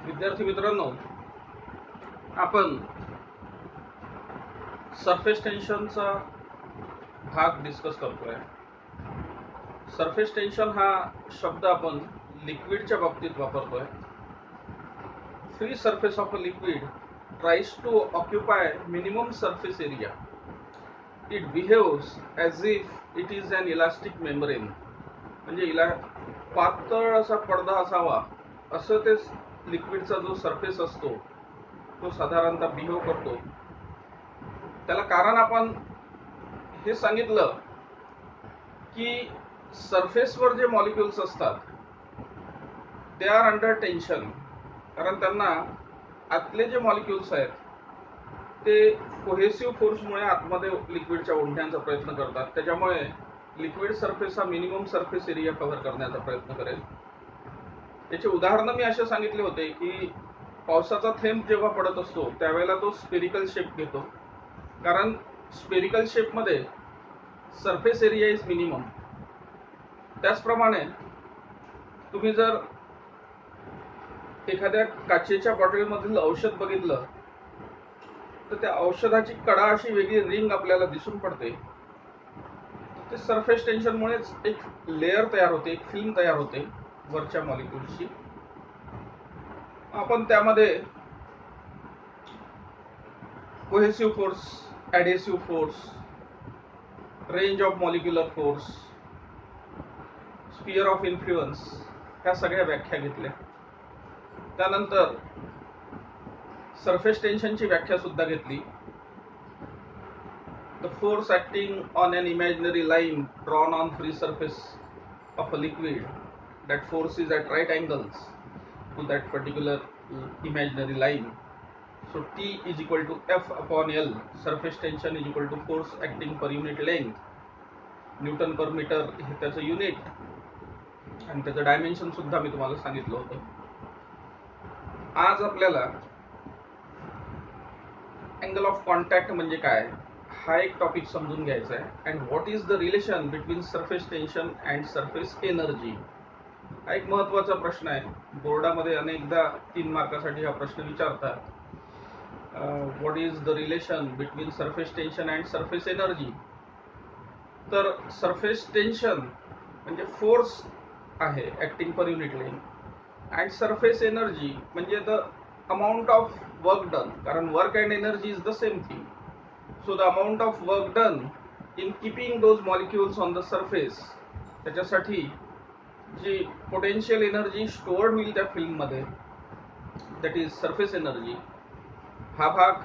विद्यार्थी मित्रांनो, आपण सरफेस टेन्शनचा भाग डिस्कस करतोय. सरफेस टेन्शन हा शब्द आपण लिक्विडच्या बाबतीत वापरतोय. Free surface of a liquid tries to occupy minimum surface area. It behaves as if it is an elastic membrane. म्हणजे पातळ असा पडदा असावा असं ते लिक्विडचा जो सरफेस असतो तो साधारणतः बिहेव करतो. त्याला कारण आपण हे सांगितलं की सरफेसवर जे मॉलिक्युल्स असतात दे आर अंडर टेन्शन, कारण त्यांना आतले जे मॉलिक्युल्स आहेत ते कोहेसिव्ह फोर्समुळे आतमध्ये लिक्विडच्या ओढण्याचा प्रयत्न करतात. त्याच्यामुळे लिक्विड सरफेस हा मिनिमम सरफेस एरिया कव्हर करण्याचा प्रयत्न करेल. याचे उदाहरणं मी असे सांगितले होते की पावसाचा थेंब जेव्हा पडत असतो त्यावेळेला तो स्पेरिकल शेप घेतो, कारण स्पेरिकल शेपमध्ये सरफेस एरिया इज मिनिमम. त्याचप्रमाणे तुम्ही जर एखाद्या काचेच्या बॉटलमधील औषध बघितलं तर त्या औषधाची कडा अशी वेगळी रिंग आपल्याला दिसून पडते. ते सरफेस टेन्शनमुळेच एक लेअर तयार होते, एक फिल्म तयार होते वरच्या मॉलिक्युल्सची. आपण त्यामध्ये cohesive force, adhesive force, range of molecular force, sphere of influence ह्या सगळ्या व्याख्या घेतल्या. त्यानंतर सरफेस टेन्शनची व्याख्या सुद्धा घेतली. The force acting on an imaginary line drawn on free surface of a liquid. That force is at right angles to that particular imaginary line. So T is equal to F upon L. Surface tension is equal to force acting per unit length. Newton per metre हे त्याचं unit आणि त्याचं dimension सुद्धा मी तुम्हाला सांगितलं होतं. आज आपल्याला अँगल ऑफ कॉन्टॅक्ट म्हणजे काय हा एक टॉपिक समजून घ्यायचा आहे. And what is the relation between surface tension and surface energy हा एक महत्त्वाचा प्रश्न आहे. बोर्डामध्ये अनेकदा 3 मार्कासाठी हा प्रश्न विचारतात. What is the relation between surface tension and surface energy. तर सरफेस टेन्शन म्हणजे फोर्स आहे acting per unit length, and surface energy म्हणजे the amount of work done, कारण work and energy is the same thing. So the amount of work done in keeping those molecules on the surface, त्याच्यासाठी जी potential energy stored होईल त्या फिल्ममध्ये, that is surface energy हा भाग.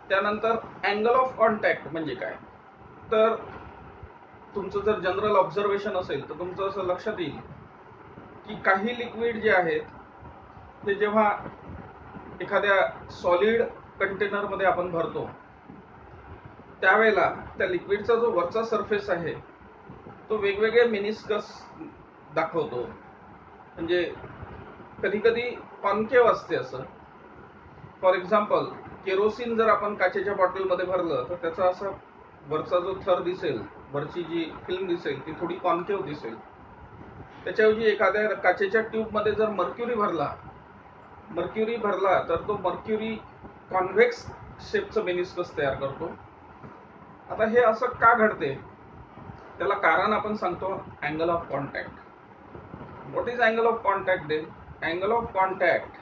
त्यानंतर angle of contact म्हणजे काय, तर तुमचं जर जनरल ऑब्झर्वेशन असेल तर तुमचं असं लक्षात येईल की काही लिक्विड जे आहेत ते जेव्हा एखाद्या सॉलिड कंटेनरमध्ये आपण भरतो त्यावेळेला त्या लिक्विडचा जो वरचा सरफेस आहे तो वेगवेगळे मेनिस्कस दाखवतो. म्हणजे कधी कधी कॉन्केव असते असं. फॉर एक्झाम्पल केरोसिन जर आपण काचेच्या बॉटलमध्ये भरलं तर त्याचा असा वरचा जो थर दिसेल, वरची जी फिल्म दिसेल ती थोडी कॉन्केव दिसेल. त्याच्याऐवजी एखाद्या काचेच्या ट्यूबमध्ये जर मर्क्युरी भरला तर तो मर्क्युरी कॉन्व्हेक्स शेपचं मेनिस्कस तयार करतो. आता हे असं का घडते त्याला कारण आपण सांगतो angle of contact. What is angle of contact then? Angle of contact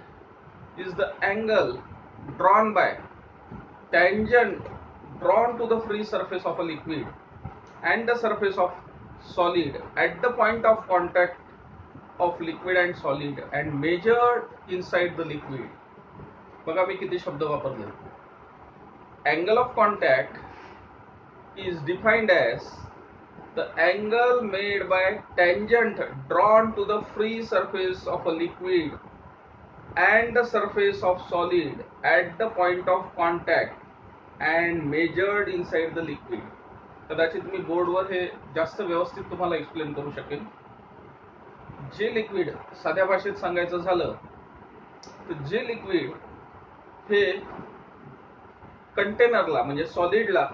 is the angle drawn by tangent drawn to the free surface of a liquid and the surface of solid at the point of contact of liquid and solid and measured inside the liquid. बघा मी किती शब्द वापरले. Angle of contact is defined as the angle made by tangent drawn to the free surface of a liquid and the surface of solid at the point of contact and measured inside the liquid. कदाचित मी बोर्डवर हे जास्त व्यवस्थित तुम्हाला explain करू शकेन. जे liquid साध्या भाषेत सांगायचं झालं तर जे लिक्विड हे कंटेनरला म्हणजे सॉलिडला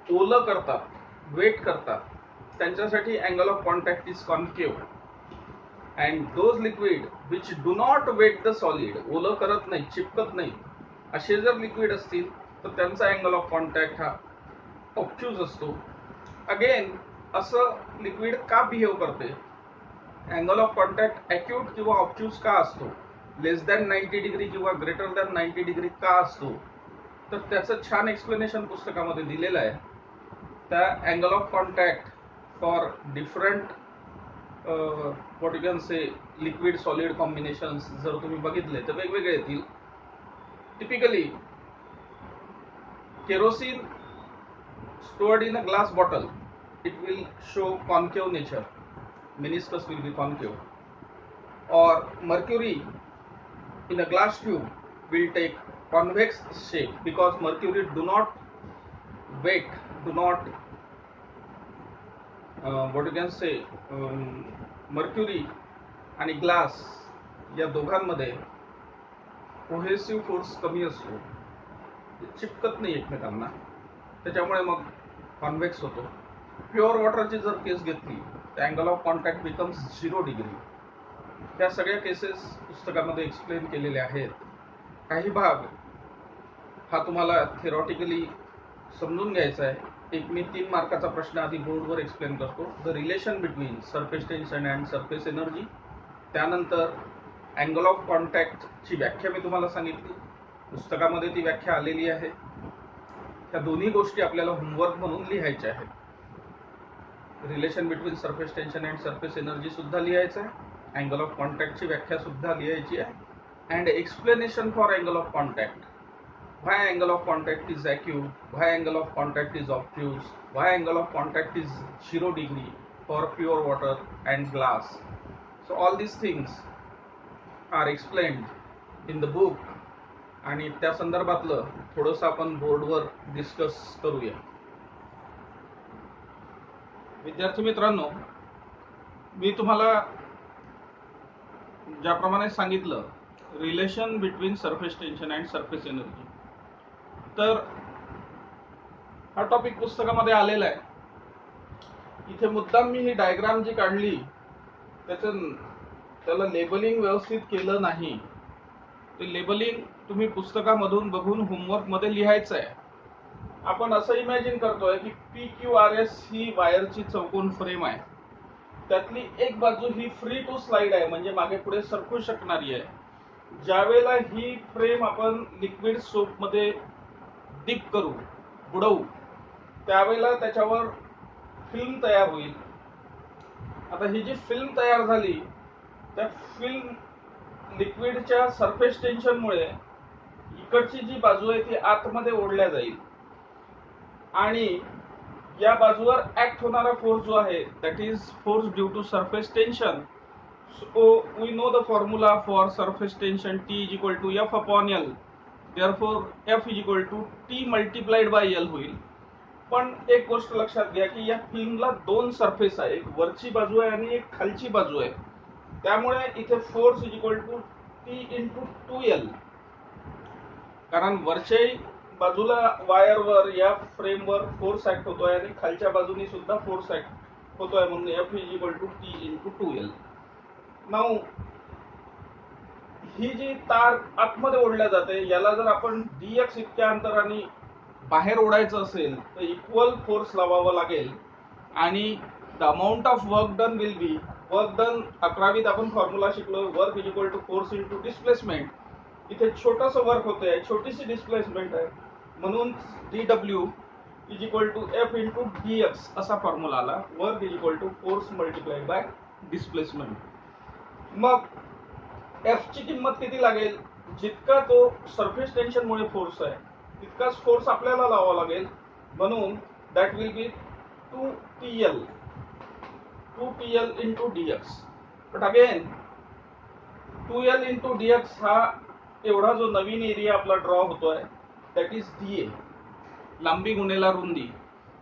ओलं करतात, वेट करतात, त्यांच्यासाठी angle of contact is concave. And those liquid which do not wet the solid, ओलं करत नाही, चिपकत नाही, असे जर लिक्विड असतील तर त्यांचा अँगल ऑफ कॉन्टॅक्ट हा ऑब्च्यूज असतो. अगेन असं लिक्विड का बिहेव करते, अँगल ऑफ कॉन्टॅक्ट ॲक्यूट किंवा ऑब्च्यूज का असतो, लेस दॅन 90 डिग्री किंवा ग्रेटर दॅन 90 डिग्री का असतो, तर त्याचं छान एक्सप्लेनेशन पुस्तकामध्ये दिलेलं आहे. त्या angle of contact for different what you can say liquid solid combinations जर तुम्ही बघितले तर वेगवेगळे येतील. Typically kerosene stored in a glass bottle, it will show concave nature, meniscus will be concave, or mercury in a glass tube will take convex shape because mercury do not weight, do not what you can say mercury आणि glass या दोघांमध्ये cohesive force कमी असतो, चिपकत नाही एकमेकांना, त्याच्यामुळे मग convex होतो. प्युअर वॉटरची जर केस घेतली तर angle of contact becomes 0 degree. त्या सगळ्या केसेस पुस्तकामध्ये एक्सप्लेन केलेल्या आहेत. काही भाग हा तुम्हाला थेरॉटिकली समजून घ्यायचा आहे. एक मी 3 मार्काचा प्रश्न आधी बोर्डवर एक्सप्लेन करतो, the relation between surface tension and surface energy. त्यानंतर अँगल ऑफ कॉन्टॅक्टची व्याख्या मी तुम्हाला सांगितली, पुस्तकामध्ये ती व्याख्या आलेली आहे. त्या दोन्ही गोष्टी आपल्याला होमवर्क म्हणून लिहायच्या आहेत. Relation between surface tension and surface energy सुद्धा लिहायचं आहे, अँगल ऑफ कॉन्टॅक्टची व्याख्या सुद्धा लिहायची आहे, and explanation for angle of contact. Why angle of contact is acute, why angle of contact is obtuse, why angle of contact is 0 degree for pure water and glass. So all these things are explained in the book, आणि त्या संदर्भातलं थोडंसं आपण बोर्डवर discuss करूया. विद्यार्थी मित्रांनो, मी तुम्हाला ज्याप्रमाणे सांगितलं relation between surface tension and surface energy, तर हा टॉपिक पुस्तकामध्ये आलेला आहे. इथे मुद्दाम मी ही डायग्राम जी काढली त्याला लेबलिंग व्यवस्थित केलं नाही. ते लेबलिंग तुम्ही पुस्तकामधून बघून होमवर्कमध्ये लिहायचं आहे. आपण असं इमॅजिन करतोय की PQRS ही वायरची चौकोन फ्रेम आहे, त्यातली एक बाजू ही फ्री टू स्लाइड आहे, म्हणजे मागे पुढे सरकू शकणारी आहे. ज्यावेळेला ही फ्रेम आपण लिक्विड सोपमध्ये डिप करू, बुडवू, त्यावेळेला त्याच्यावर फिल्म तयार होईल. आता ही जी फिल्म तयार झाली, त्या फिल्म लिक्विडच्या सरफेस टेन्शनमुळे इकडची जी बाजू आहे ती आतमध्ये ओढल्या जाईल, आणि या बाजूवर ऍक्ट होणारा फोर्स जो आहे that is force due to surface tension. So we know the formula for surface tension, T is equal to F upon L. Therefore F is equal to T multiplied by L होईल. पण एक गोष्ट लक्षात घ्या की या फिल्मला 2 surface आहे, एक वरची बाजू आहे आणि एक खालची बाजू आहे. त्यामुळे इथे force is equal to T into 2L, कारण वरच्या बाजूला वायरवर या फ्रेमवर फोर्स ऍक्ट होतोय आणि खालच्या बाजूनी सुद्धा फोर्स ऍक्ट होतोय, म्हणून F is equal to T into 2L. Now ही जी तार आतमध्ये ओढल्या जाते, याला जर आपण dx इतक्या अंतराने बाहेर ओढायचं असेल तर इक्वल फोर्स लावावा लागेल, आणि the amount of work done will be, work done 11वीत आपण फॉर्म्युला शिकलो, work is equal to force into displacement. इथे छोटंसं वर्क होतंय, छोटीशी डिस्प्लेसमेंट आहे, म्हणून dw is equal to F into dx असा फॉर्म्युला आला. Work is equal to force multiplied by displacement. मग F ची किंमत किती लागेल, जितका तो सरफेस टेन्शनमुळे फोर्स आहे तितकाच फोर्स आपल्याला लावावा लागेल, म्हणून that will be 2TL into dx. But again 2L into dx हा एवढा जो नवीन एरिया आपला ड्रॉ होतोय दॅट इज dA, लांबी गुणेला रुंदी,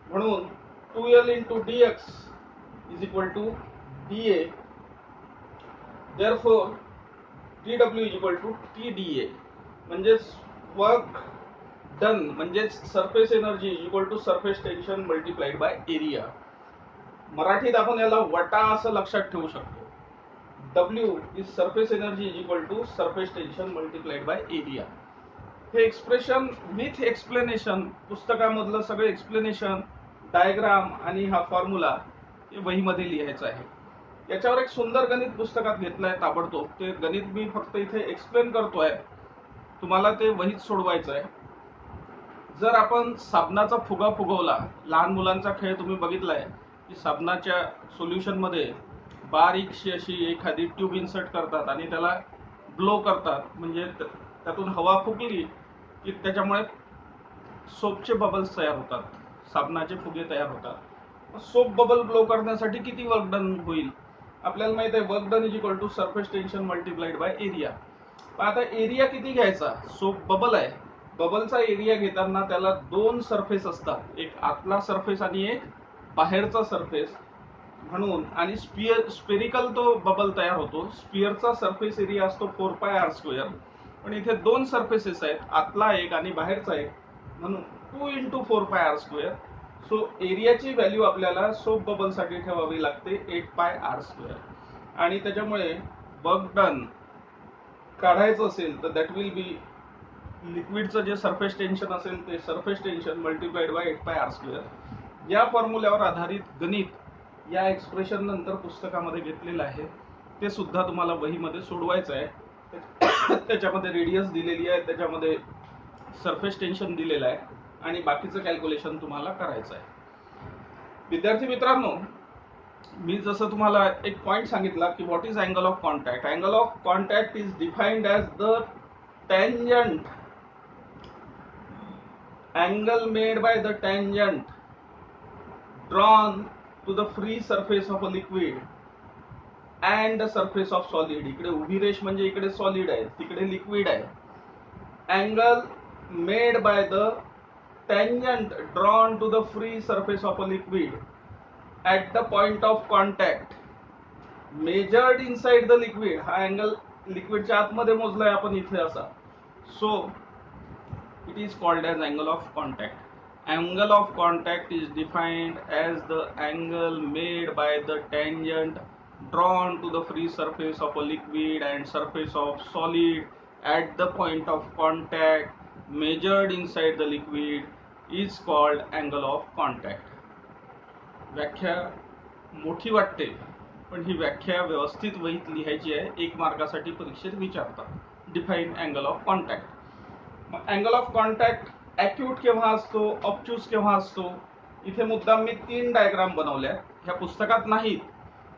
म्हणून 2L into dx is equal to dA. Therefore dw is equal to TdA, म्हणजेच वर्क डन म्हणजे surface energy equal to surface tension multiplied by area. मराठीत आपण याला वटा असं लक्षात ठेवू शकतो. W is surface energy is equal to surface tension multiplied by area. हे एक्सप्रेशन विथ एक्सप्लेनेशन, पुस्तकामधलं सगळं एक्सप्लेनेशन, डायग्राम आणि हा फॉर्म्युला हे वहीमध्ये लिहायचं आहे. याच्यावर एक सुंदर गणित पुस्तकात घेतलंय ताबडतोब. ते गणित मी फक्त इथे एक्सप्लेन करतोय, तुम्हाला ते वहीत सोडवायचं आहे. जर आपण साबणाचा फुगा फुगवला, लहान मुलांचा खेळ तुम्ही बघितलाय की साबणाच्या सोल्युशन मध्ये बारीकशी अशी एखादी ट्यूब इन्सर्ट करतात आणि त्याला ब्लो करतात, म्हणजे त्यातून हवा फुकली की त्याच्यामुळे सोपचे बबल्स तयार होतात, साबणाचे फुगे तयार होतात. सोप बबल ब्लो करण्यासाठी किती वर्क डन होईल आपल्याला माहित आहे. Work done is equal to surface tension multiplied by area. आता एरिया किती घ्यायचा, सोप बबल आहे, बबलचा एरिया घेताना त्याला दोन सरफेस असतात, एक आतला सरफेस आणि एक बाहेरचा सरफेस म्हणून. आणि स्पेरिकल तो बबल तयार होतो. स्पिअरचा सरफेस एरिया असतो 4πr², पण इथे दोन सरफेसेस आहेत, आतला एक आणि बाहेरचा एक, म्हणून 2 × 4πr². सो एरियाची व्हॅल्यू आपल्याला सोप बबल साठी ठेवावी लागते 8πr². आणि त्याच्यामुळे वर्क डन काढायचं असेल तर दॅट विल बी लिक्विडचं जे सरफेस टेन्शन असेल ते surface tension multiplied bye 8πr². या फॉर्म्युल्यावर आधारित गणित या एक्सप्रेशन नंतर पुस्तकामध्ये घेतलेलं आहे, ते सुद्धा तुम्हाला वहीमध्ये सोडवायचं आहे. त्याच्यामध्ये रेडियस दिलेली आहे, त्याच्यामध्ये सरफेस टेन्शन दिलेलं आहे आणि बाकीचं कॅल्क्युलेशन तुम्हाला करायचं आहे. विद्यार्थी मित्रांनो, मी जसं तुम्हाला एक पॉइंट सांगितला की what is angle of contact. Angle of contact is defined as the tangent angle made by the tangent drawn to the free surface of a liquid and the surface of solid. इकडे उभी रेष म्हणजे इकडे solid आहे, तिकडे liquid आहे. angle made by the tangent drawn to the free surface of a liquid at the point of contact measured inside the liquid. हा angle लिक्विडच्या आतमध्ये मोजलाय आपण इथे असा. So it is called as angle of contact. Angle of contact is defined as the angle made by the tangent drawn to the free surface of a liquid and surface of solid at the point of contact measured inside the liquid is called angle of contact. व्याख्या मोठी वाटते, पण ही व्याख्या व्यवस्थित वहीत लिहायची आहे, 1 मार्कासाठी परीक्षेत विचारतात. Define angle of contact. मग अँगल ऑफ कॉन्टॅक्ट ॲक्यूट केव्हा असतो, ऑब्च्यूज केव्हा असतो. इथे मुद्दाम मी 3 डायग्राम बनवल्या, ह्या पुस्तकात नाहीत,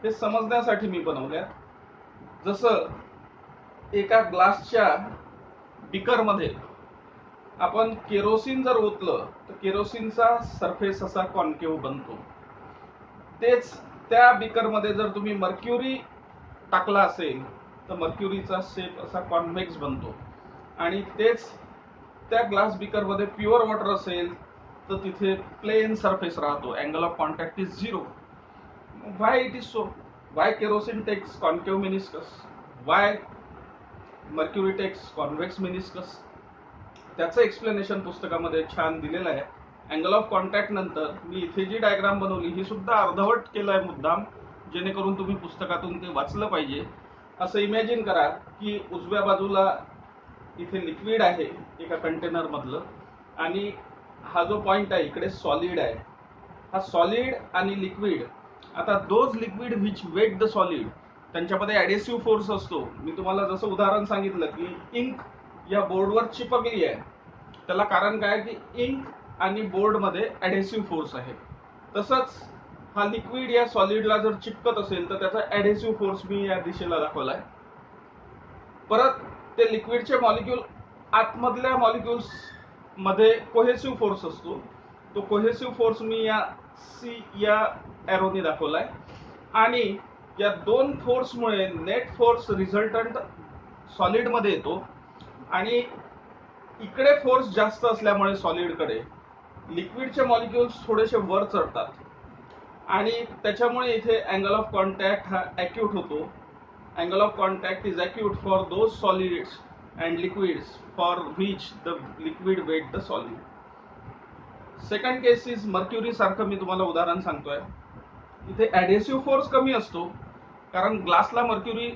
हे समजण्यासाठी मी बनवल्या. जसं एका ग्लासच्या बिकरमध्ये आपण केरोसिन जर ओतलं तर केरोसिनचा सरफेस असा कॉन्केव्ह बनतो. तेच त्या बिकरमध्ये जर तुम्ही मर्क्युरी टाकला असेल तर मर्क्युरीचा शेप असा कॉन्व्हेक्स बनतो. आणि तेच त्या ग्लास बिकरमध्ये प्युअर वॉटर असेल तर तिथे प्लेन सरफेस राहतो. Angle of contact is 0. Why it is so? Why kerosene takes concave meniscus? Why mercury takes convex meniscus? त्याचं एक्सप्लेनेशन पुस्तकामध्ये छान दिलेलं आहे. अँगल ऑफ कॉन्टॅक्ट नंतर मी इथे जी डायग्राम बनवली ही सुद्धा अर्धवट केलं आहे मुद्दाम, जेणेकरून तुम्ही पुस्तकातून ते वाचलं पाहिजे. असं इमॅजिन करा की उजव्या बाजूला इथे लिक्विड आहे एका कंटेनर मधलं, आणि हा जो पॉइंट आहे इकडे सॉलिड आहे. हा सॉलिड आणि लिक्विड, आता those liquid which wet the solid, त्यांच्यामध्ये ॲडेसिव्ह फोर्स असतो. मी तुम्हाला जसं उदाहरण सांगितलं की इंक या बोर्डवर चिपकली आहे, त्याला कारण काय की इंक आणि बोर्डमध्ये ॲडेसिव्ह फोर्स आहे. तसंच हा लिक्विड या सॉलिडला जर चिपकत असेल तर त्याचा ॲडेसिव्ह फोर्स मी या दिशेला दाखवलाय. परत ते लिक्विडचे मॉलिक्यूल आतमधल्या मॉलिक्युल्स मध्ये कोहेसिव्ह फोर्स असतो. तो कोहेसिव्ह फोर्स मी या सी या एरोनी दाखवलाय. आणि या दोन फोर्समुळे नेट फोर्स रिझल्टंट सॉलिड मध्ये येतो. आणि इकडे फोर्स जास्त असल्यामुळे सॉलिडकडे लिक्विडचे मॉलिक्युल्स थोडेसे वर चढतात आणि त्याच्यामुळे इथे अँगल ऑफ कॉन्टॅक्ट हा ॲक्यूट होतो. Angle of contact is acute for those solids and liquids for which the liquid wet the solid. Second case is mercury सारखं मी तुम्हाला उदाहरण सांगतोय. इथे ॲडेसिव्ह फोर्स कमी असतो कारण ग्लासला मर्क्युरी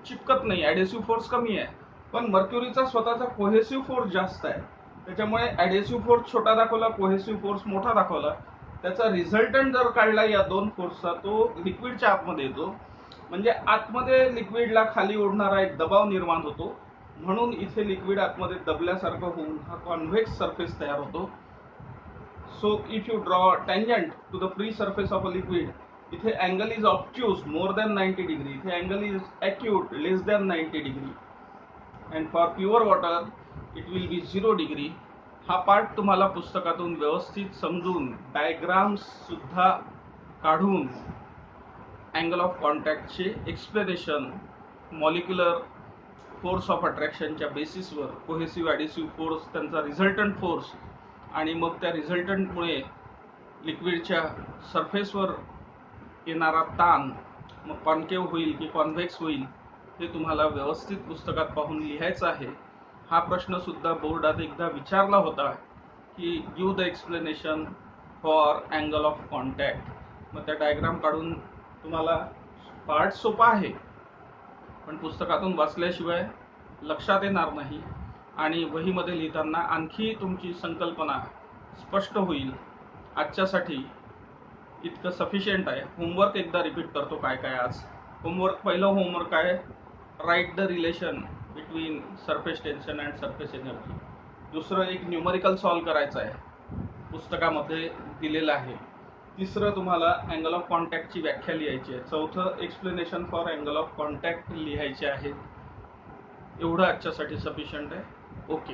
चिपकत नाही, ऍडेसिव्ह फोर्स कमी आहे, पण मर्क्युरीचा स्वतःचा कोहेसिव्ह फोर्स जास्त आहे. त्याच्यामुळे ऍडेसिव्ह फोर्स छोटा दाखवला, कोहेसिव्ह फोर्स मोठा दाखवला, त्याचा रिझल्टंट जर काढला या दोन फोर्सचा तो लिक्विडच्या आतमध्ये येतो. म्हणजे आतमध्ये लिक्विडला खाली ओढणारा एक दबाव निर्माण होतो, म्हणून इथे लिक्विड आतमध्ये दबल्यासारखं होऊन हा कॉन्व्हेक्स सरफेस तयार होतो. So if you draw tangent to the free surface of a liquid, इथे angle is obtuse more than 90 degree, इथे angle is acute less than 90 degree, and for pure water it will be 0 degree. हा part तुम्हाला पुस्तकातून व्यवस्थित समजून diagrams सुद्धा काढून angle of कॉन्टॅक्टचे एक्सप्लेनेशन, मॉलिक्युलर फोर्स ऑफ अट्रॅक्शनच्या बेसिसवर, कोहेसिव्ह ॲडिसिव्ह फोर्स, त्यांचा रिझल्टंट फोर्स, आणि मग त्या रिझल्टंटमुळे लिक्विडच्या सरफेसवर येणारा ताण मग कॉन्केव्ह होईल की कॉन्व्हेक्स होईल हे तुम्हाला व्यवस्थित पुस्तकात पाहून लिहायचं आहे. हा प्रश्न सुद्धा बोर्डात एकदा विचारला होता की give the explanation for angle of contact. मग त्या डायग्राम काढून तुम्हाला पार्ट सोपा आहे, पण पुस्तकातून वाचल्याशिवाय लक्षात येणार नाही आणि वहीमध्ये लिहिताना आणखी तुमची संकल्पना स्पष्ट होईल. आजच्यासाठी इतकं सफिशियंट आहे. होमवर्क एकदा रिपीट करतो काय काय आज. होमवर्क, पहिलं होमवर्क आहे write the relation between surface tension and surface energy. दुसरं एक न्यूमरिकल सॉल्व करायचं आहे, पुस्तकामध्ये दिलेलं आहे. तिसरं तुम्हाला अँगल ऑफ कॉन्टॅक्टची व्याख्या लिहायची आहे. चौथं explanation for angle of contact लिहायचे आहे. एवढं आजच्यासाठी सफिशियंट आहे. ओके.